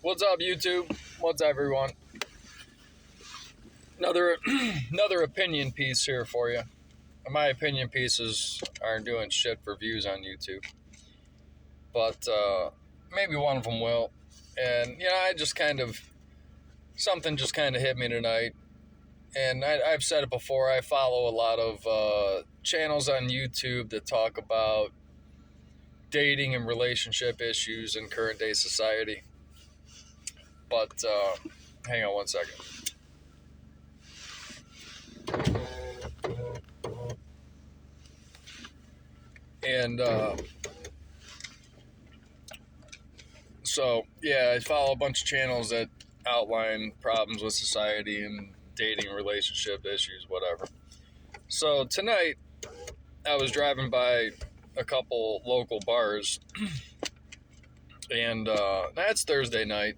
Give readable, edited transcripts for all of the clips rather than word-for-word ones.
What's up, YouTube? What's up, everyone? Another another opinion piece here for you. My opinion pieces aren't doing shit for views on YouTube, but maybe one of them will. And I just something just kind of hit me tonight. And I've said it before. I follow a lot of channels on YouTube that talk about dating and relationship issues in current day society. But hang on one second. And I follow a bunch of channels that outline problems with society and dating, relationship issues, whatever. So tonight, I was driving by a couple local bars, and that's Thursday night,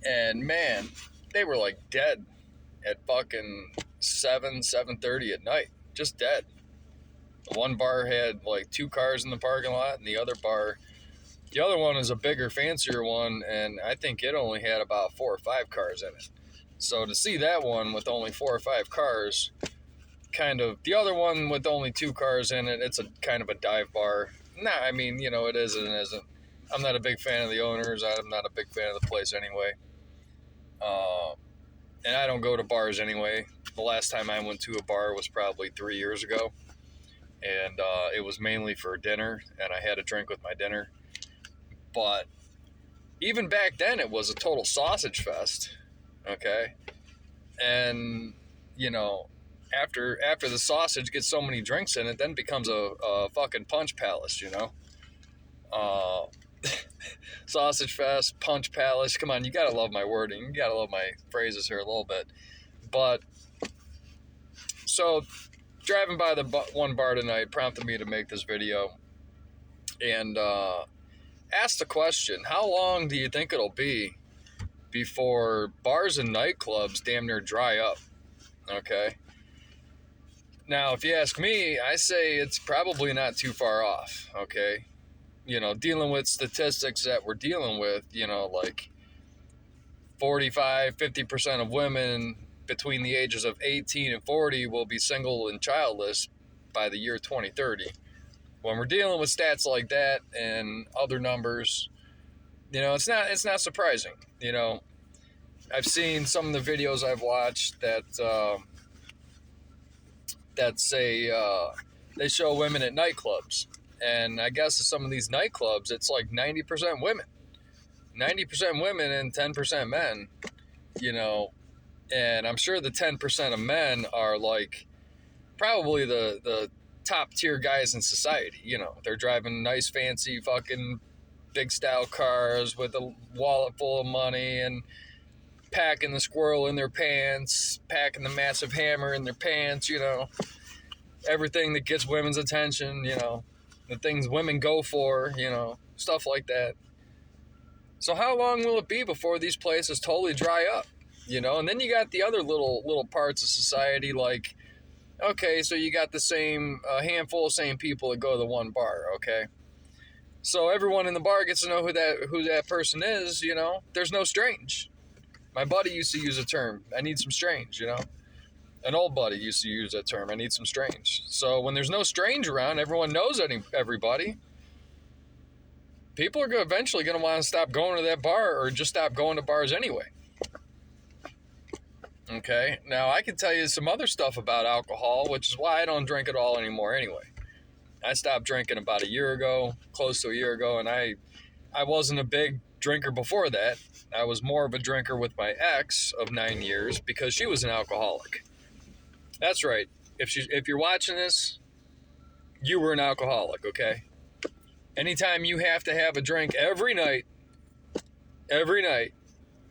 and man, they were like dead at fucking 7:30 at night, just dead. One bar had like 2 cars in the parking lot, and the other one is a bigger, fancier one, and I think it only had about 4 or 5 cars in it. So to see that one with only 4 or 5 cars, the other one with only 2 cars in it, it's a kind of a dive bar. Nah, I mean, it is and it isn't. I'm not a big fan of the owners. I'm not a big fan of the place anyway. And I don't go to bars anyway. The last time I went to a bar was probably 3 years ago. And it was mainly for dinner, and I had a drink with my dinner. But even back then, it was a total sausage fest, okay? And, after the sausage gets so many drinks in it, then becomes a fucking punch palace, Sausage fest, punch palace. Come on, you gotta love my wording. You gotta love my phrases here a little bit. But, so, driving by the one bar tonight prompted me to make this video. And, ask the question, how long do you think it'll be before bars and nightclubs damn near dry up? Okay. Now, if you ask me, I say it's probably not too far off. Okay. Dealing with statistics that we're dealing with, like 45-50% of women between the ages of 18 and 40 will be single and childless by the year 2030. When we're dealing with stats like that and other numbers, it's not surprising. I've seen some of the videos I've watched that say they show women at nightclubs, and I guess at some of these nightclubs it's like 90% women, 90% women and 10% men. And I'm sure the 10% of men are like probably the top tier guys in society. They're driving nice, fancy, fucking big style cars with a wallet full of money and packing the squirrel in their pants, packing the massive hammer in their pants, everything that gets women's attention, the things women go for, stuff like that. So how long will it be before these places totally dry up? And then you got the other little parts of society, like, okay, so you got the same handful of same people that go to the one bar, okay? So everyone in the bar gets to know who that person is, There's no strange. My buddy used to use a term, I need some strange, An old buddy used to use that term, I need some strange. So when there's no strange around, everyone knows everybody. People are eventually going to want to stop going to that bar or just stop going to bars anyway. Okay, now I can tell you some other stuff about alcohol, which is why I don't drink at all anymore anyway. I stopped drinking about a year ago, close to a year ago, and I wasn't a big drinker before that. I was more of a drinker with my ex of 9 years because she was an alcoholic. That's right. If you're watching this, you were an alcoholic, okay? Anytime you have to have a drink every night,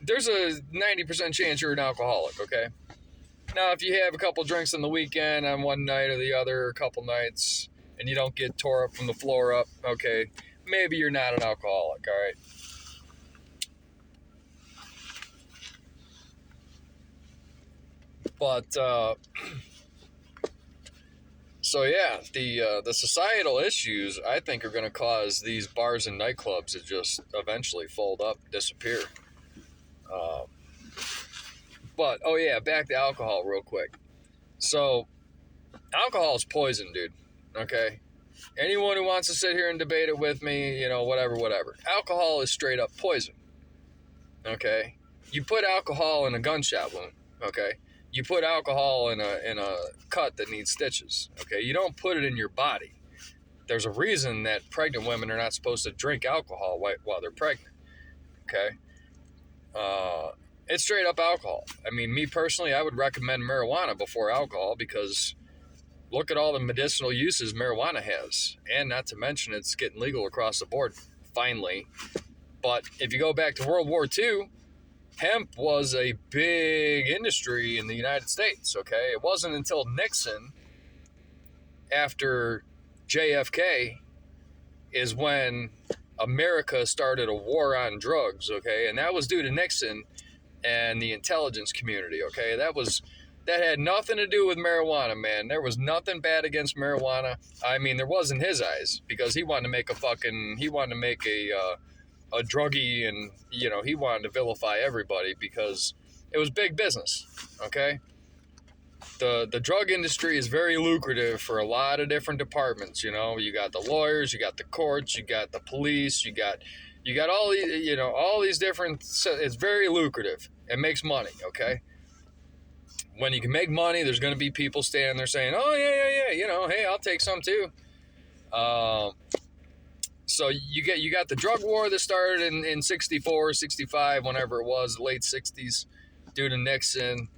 there's a 90% chance you're an alcoholic, okay? Now, if you have a couple drinks on the weekend on one night or the other, a couple nights, and you don't get tore up from the floor up, okay, maybe you're not an alcoholic, all right? But, So yeah, the societal issues I think are going to cause these bars and nightclubs to just eventually fold up, disappear. Um, but oh yeah, back to alcohol real quick. So alcohol is poison, dude. Okay, anyone who wants to sit here and debate it with me, whatever. Alcohol is straight up poison. Okay, you put alcohol in a gunshot wound. Okay, you put alcohol in a cut that needs stitches. Okay, you don't put it in your body. There's a reason that pregnant women are not supposed to drink alcohol while they're pregnant. Okay, it's straight up alcohol. I mean, me personally, I would recommend marijuana before alcohol because look at all the medicinal uses marijuana has, and not to mention it's getting legal across the board finally. But if you go back to World War II, hemp was a big industry in the United States, okay? It wasn't until Nixon, after JFK, is when America started a war on drugs, okay? And that was due to Nixon and the intelligence community, okay? That had nothing to do with marijuana, man. There was nothing bad against marijuana. I mean, there was in his eyes because he wanted to make a druggie, and he wanted to vilify everybody because it was big business. Okay, the drug industry is very lucrative for a lot of different departments. You got the lawyers, you got the courts, you got the police, you got all these, all these different. It's very lucrative. It makes money. Okay, when you can make money, there's going to be people standing there saying, "Oh yeah, hey, I'll take some too." So you got the drug war that started in 64, 65, whenever it was, late 60s, due to Nixon.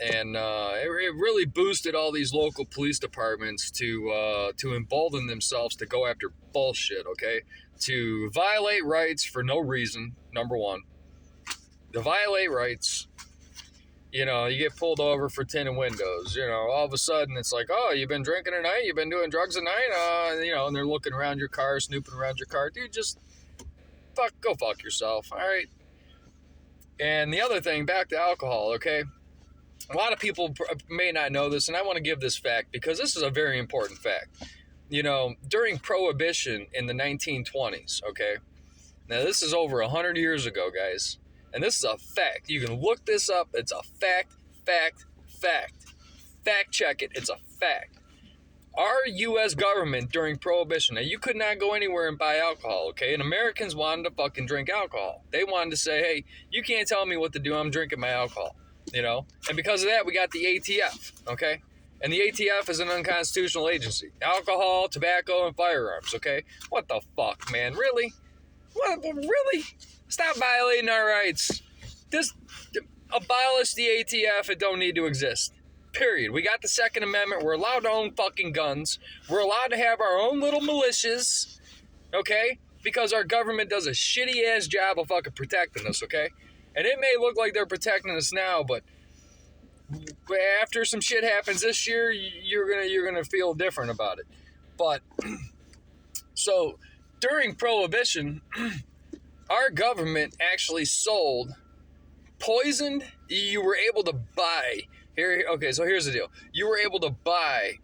And it really boosted all these local police departments to embolden themselves to go after bullshit, okay? To violate rights for no reason, number one. To violate rights, you get pulled over for tinted windows. All of a sudden it's like, oh, you've been drinking tonight? You've been doing drugs tonight? And they're looking around your car, snooping around your car. Dude, just go fuck yourself, all right? And the other thing, back to alcohol, okay? A lot of people may not know this, and I want to give this fact because this is a very important fact. During Prohibition in the 1920s, okay? Now, this is over 100 years ago, guys. And this is a fact. You can look this up. It's a fact. Fact check it. It's a fact. Our U.S. government during Prohibition, now you could not go anywhere and buy alcohol, okay? And Americans wanted to fucking drink alcohol. They wanted to say, hey, you can't tell me what to do. I'm drinking my alcohol, And because of that, we got the ATF, okay? And the ATF is an unconstitutional agency. Alcohol, tobacco, and firearms, okay? What the fuck, man? Really? What? Really? Stop violating our rights. Just abolish the ATF. It don't need to exist. Period. We got the Second Amendment. We're allowed to own fucking guns. We're allowed to have our own little militias, okay? Because our government does a shitty-ass job of fucking protecting us, okay? And it may look like they're protecting us now, but after some shit happens this year, you're gonna feel different about it. But so during Prohibition, our government actually sold poisoned. You were able to buy here. Okay, so here's the deal. You were able to buy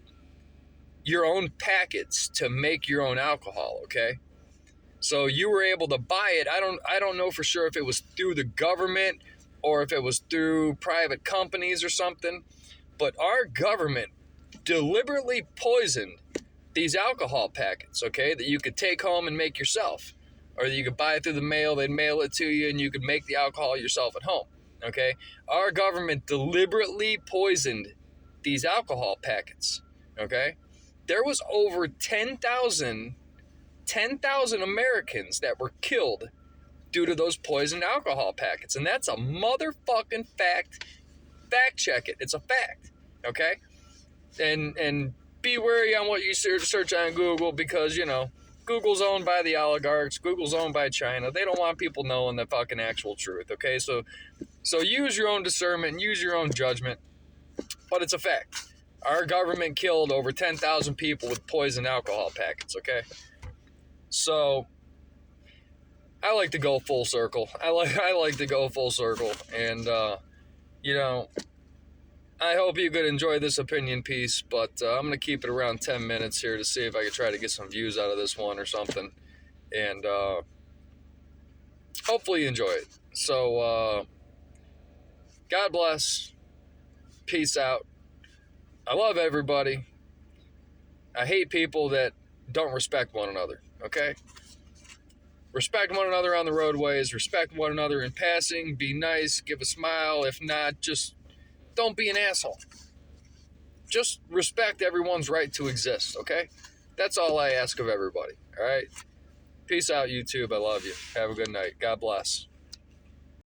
your own packets to make your own alcohol. Okay, so you were able to buy it. I don't know for sure if it was through the government or if it was through private companies or something. But our government deliberately poisoned these alcohol packets. Okay, that you could take home and make yourself. Or you could buy it through the mail, they'd mail it to you, and you could make the alcohol yourself at home, okay? Our government deliberately poisoned these alcohol packets, okay? There was over 10,000 Americans that were killed due to those poisoned alcohol packets, and that's a motherfucking fact. Fact check it. It's a fact, okay? And be wary on what you search on Google because, Google's owned by the oligarchs. Google's owned by China. They don't want people knowing the fucking actual truth, okay? So use your own discernment, use your own judgment, but it's a fact. Our government killed over 10,000 people with poison alcohol packets, okay? So I like to go full circle. I like to go full circle, and I hope you could enjoy this opinion piece, but I'm going to keep it around 10 minutes here to see if I can try to get some views out of this one or something. And hopefully you enjoy it. So, God bless. Peace out. I love everybody. I hate people that don't respect one another, okay? Respect one another on the roadways. Respect one another in passing. Be nice. Give a smile. If not, just don't be an asshole. Just respect everyone's right to exist, okay? That's all I ask of everybody, all right? Peace out, YouTube. I love you. Have a good night. God bless.